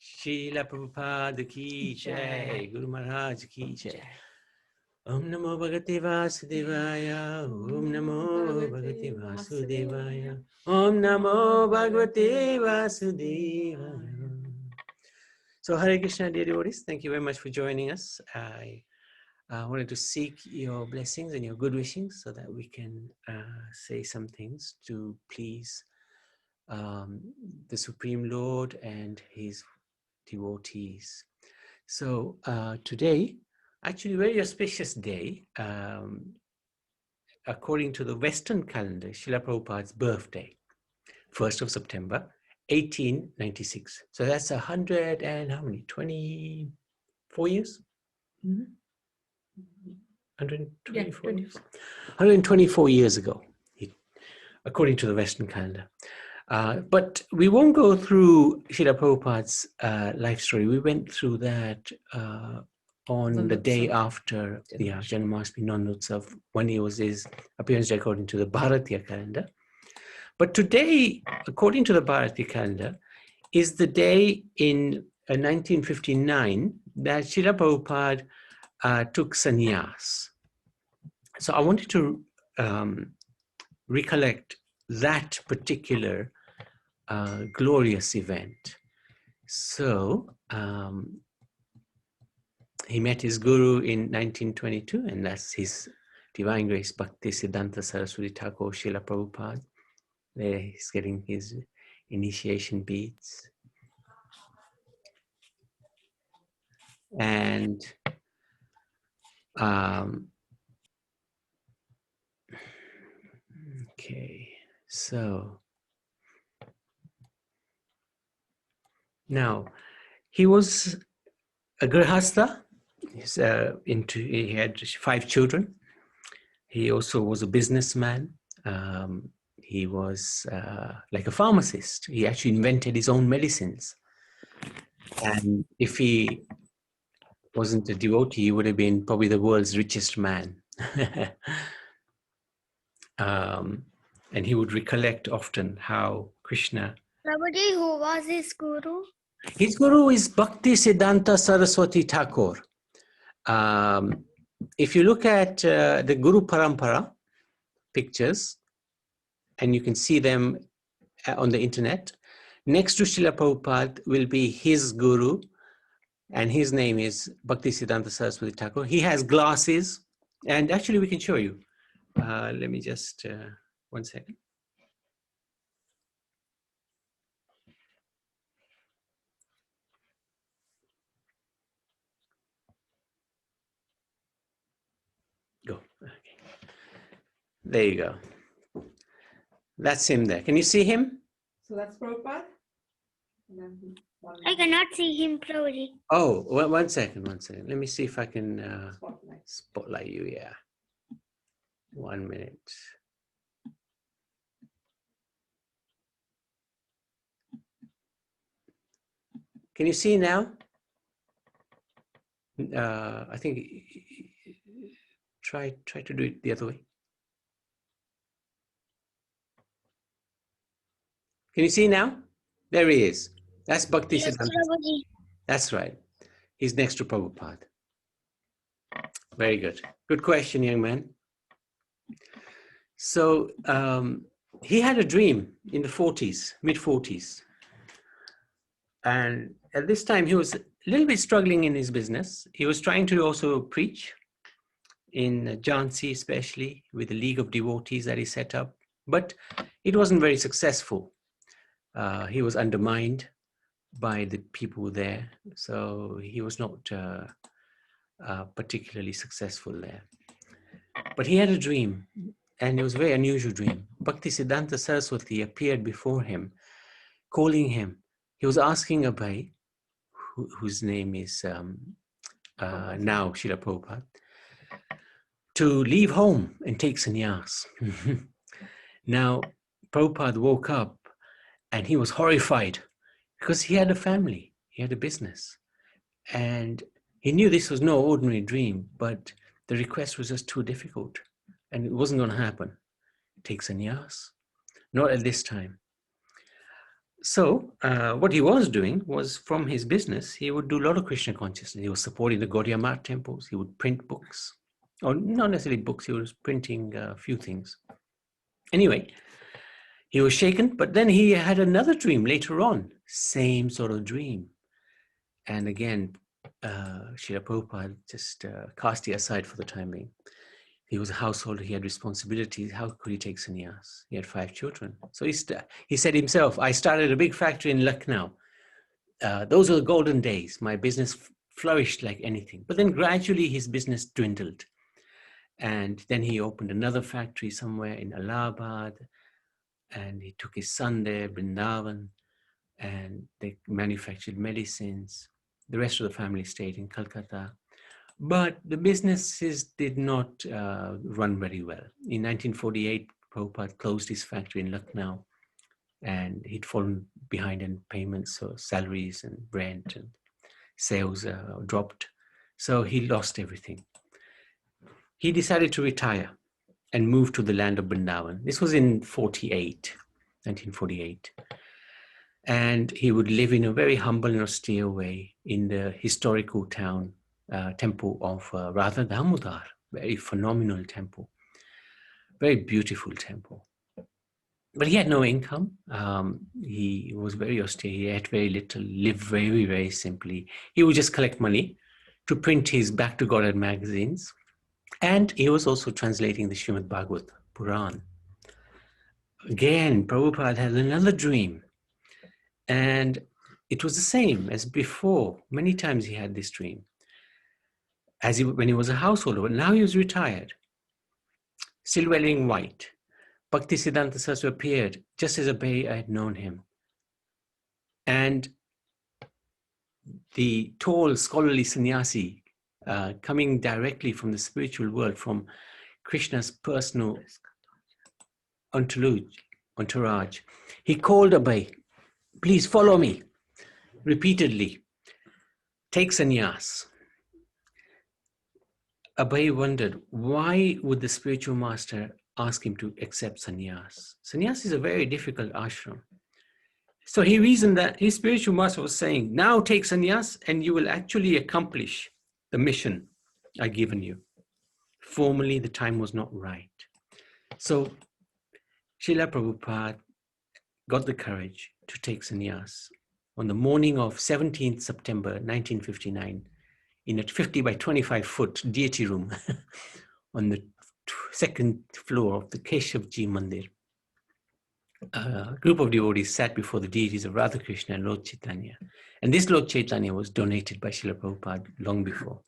Srila Prabhupada ki jai, Guru Maharaj ki jai. Om Namo Bhagavate Vasudevaya, Om Namo Bhagavate Vasudevaya, Om Namo Bhagavate Vasudevaya. So Hare Krishna, dear devotees, thank you very much for joining us. I wanted to seek your blessings and your good wishings so that we can say some things to please the Supreme Lord and his devotees. So today, actually a very auspicious day, according to the Western calendar, Srila Prabhupada's birthday, 1st of September, 1896. So that's 100 and how many? 24 years? 124 years? 124 years ago, according to the Western calendar. But we won't go through Srila Prabhupada's life story. We went through that on the day after Janmashtami Nandotsav, when he was his appearance according to the Bharatiya calendar. But today, according to the Bharatiya calendar, is the day in 1959 that Srila Prabhupada took sannyas. So I wanted to recollect that particular glorious event. So he met his guru in 1922, and that's his Divine Grace Bhakti Siddhanta Saraswati Thakur Srila Prabhupada. There he's getting his initiation beads. And okay, so now he was a grihastha. He had 5 children. He also was a businessman. He was like a pharmacist. He actually invented his own medicines. And if he wasn't a devotee, he would have been probably the world's richest man. And he would recollect often how Krishna... Prabhuji, who was his guru? His guru is Bhakti Siddhanta Saraswati Thakur. If you look at the Guru Parampara pictures, and you can see them on the internet, next to Srila Prabhupada will be his guru, and his name is Bhakti Siddhanta Saraswati Thakur. He has glasses, and actually we can show you. Let me just, 1 second. Go. Okay. There you go. That's him there. Can you see him? So that's Prabhupada? I cannot see him, Prabhuji. Oh, one second. Let me see if I can spotlight you. Yeah. 1 minute. Can you see now? I think try to do it the other way. Can you see now? There he is. That's Bhakti Siddhanta. Prabhuji. That's right. He's next to Prabhupada. Very good. Good question, young man. So he had a dream in the 40s, mid-40s. And at this time, he was a little bit struggling in his business. He was trying to also preach in Jhansi, especially with the League of Devotees that he set up. But it wasn't very successful. He was undermined by the people there. So he was not particularly successful there. But he had a dream, and it was a very unusual dream. Bhakti Siddhanta Saraswati appeared before him, calling him. He was asking a Bhai, whose name is now Srila Prabhupada, to leave home and take sannyas. Now, Prabhupada woke up and he was horrified because he had a family, he had a business. And he knew this was no ordinary dream, but the request was just too difficult and it wasn't going to happen. Take sannyas, not at this time. So what he was doing was, from his business, he would do a lot of Krishna consciousness. He was supporting the Gaudiya Math temples. He would print books, or not necessarily books. He was printing a few things. Anyway, he was shaken, but then he had another dream later on, same sort of dream. And again, Srila Prabhupada just cast it aside for the time being. He was a householder, he had responsibilities. How could he take sannyas? He had 5 children. So he said himself, I started a big factory in Lucknow. Those were the golden days. My business flourished like anything. But then gradually his business dwindled. And then he opened another factory somewhere in Allahabad. And he took his son there, Vrindavan, and they manufactured medicines. The rest of the family stayed in Calcutta. But the businesses did not run very well. In 1948, Prabhupada closed his factory in Lucknow, and he'd fallen behind in payments, so salaries and rent and sales dropped. So he lost everything. He decided to retire and move to the land of Vrindavan. This was in 1948. And he would live in a very humble and austere way in the historical town temple of Radha Damodar, very phenomenal temple, very beautiful temple. But he had no income. He was very austere. He had very little, lived very, very simply. He would just collect money to print his Back to Godhead magazines. And he was also translating the Srimad Bhagavad Puran. Again, Prabhupada had another dream. And it was the same as before. Many times he had this dream. When he was a householder, but now he was retired, still wearing white. Bhaktisiddhanta Saraswati appeared just as I had known him. And the tall, scholarly sannyasi, coming directly from the spiritual world, from Krishna's personal entourage, he called Abhay, please follow me, repeatedly. Take sannyas. Abhay wondered, why would the spiritual master ask him to accept sannyas? Sannyas is a very difficult ashram. So he reasoned that his spiritual master was saying, now take sannyas and you will actually accomplish the mission I've given you. Formally, the time was not right. So Srila Prabhupada got the courage to take sannyas on the morning of 17th September 1959 in a 50 by 25 foot deity room on the second floor of the Keshavji Mandir. A group of devotees sat before the deities of Radha Krishna and Lord Chaitanya. And this Lord Chaitanya was donated by Srila Prabhupada long before.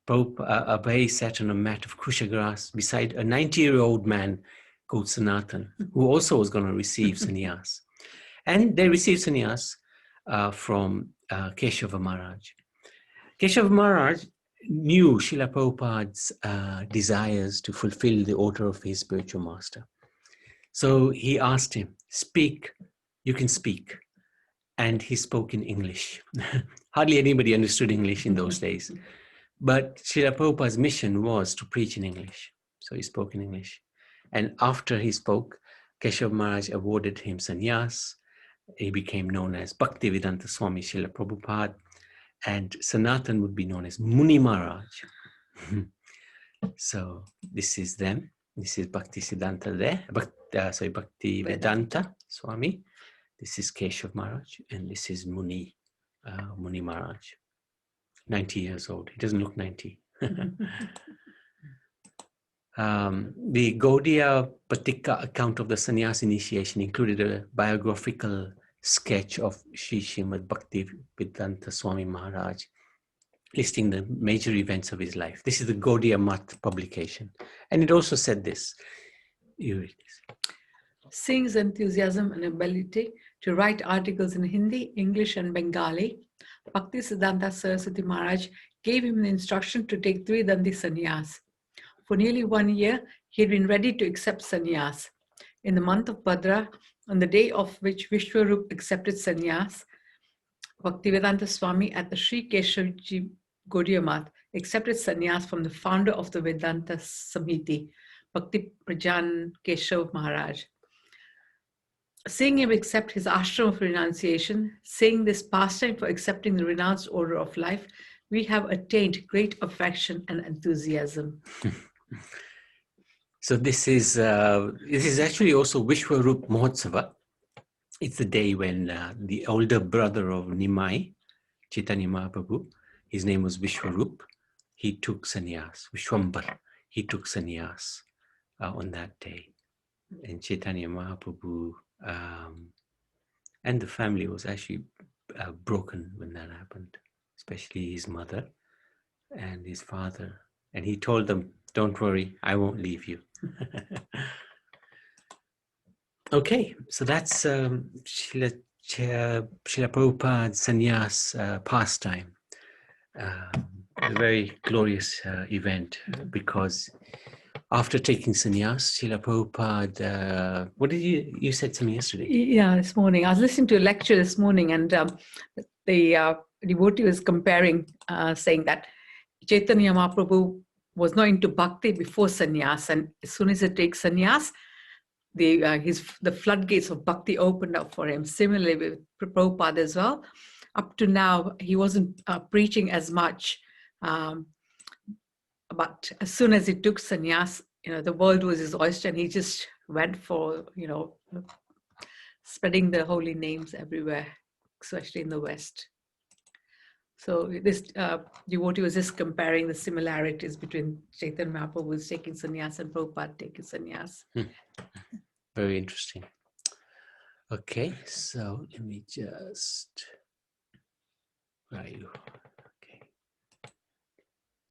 Abhay sat on a mat of kusha grass beside a 90-year-old man called Sanatan, who also was going to receive sannyas. And they received sannyas from Keshava Maharaj. Keshava Maharaj knew Srila Prabhupada's desires to fulfill the order of his spiritual master. So he asked him, speak, you can speak. And he spoke in English. Hardly anybody understood English in those days. But Srila Prabhupada's mission was to preach in English. So he spoke in English. And after he spoke, Keshav Maharaj awarded him sannyas. He became known as Bhaktivedanta Swami Srila Prabhupada. And Sanatan would be known as Muni Maharaj. So this is them. This is Bhaktisiddhanta there. Bhaktivedanta Swami. This is Keshav Maharaj. And this is Muni Maharaj. 90 years old. He doesn't look 90. The Gaudiya Patika account of the sannyas initiation included a biographical sketch of Sri Srimad Bhaktivedanta Swami Maharaj, listing the major events of his life. This is the Gaudiya Math publication. And it also said this. You read this. Seeing his enthusiasm and ability to write articles in Hindi, English, and Bengali, Bhaktisiddhanta Saraswati Maharaj gave him the instruction to take 3 Dandi sannyas. For nearly 1 year, he had been ready to accept sannyas. In the month of Bhadra, on the day of which Vishwarup accepted sannyas, Bhaktivedanta Swami at the Sri Keshavji Gaudiya Math accepted sannyas from the founder of the Vedanta Samiti, Bhakti Prajan Keshav Maharaj. Seeing him accept his ashram of renunciation, saying this pastime for accepting the renounced order of life, we have attained great affection and enthusiasm. So this is actually also Vishwarup Mahotsava. It's the day when the older brother of Nimai, Chaitanya Mahaprabhu, his name was Vishwarup, he took sannyas. Vishwambar, he took sannyas on that day. And Chaitanya Mahaprabhu and the family was actually broken when that happened, especially his mother and his father. And he told them, don't worry, I won't leave you. Okay, so that's Srila Prabhupada's sannyas pastime. A very glorious event because after taking sannyas, Srila Prabhupada, what did you said to me yesterday? Yeah, this morning. I was listening to a lecture this morning, and the devotee was comparing, saying that Chaitanya Mahaprabhu was not into bhakti before sannyas, and as soon as he takes sannyas, the floodgates of bhakti opened up for him. Similarly with Prabhupada as well. Up to now, he wasn't preaching as much, but as soon as he took sannyas, the world was his oyster, and he just went for, spreading the holy names everywhere, especially in the West. So this devotee was just comparing the similarities between Chaitanya Mahaprabhu taking sannyas and Prabhupada taking sannyas. Very interesting. Okay, so let me just, where are you?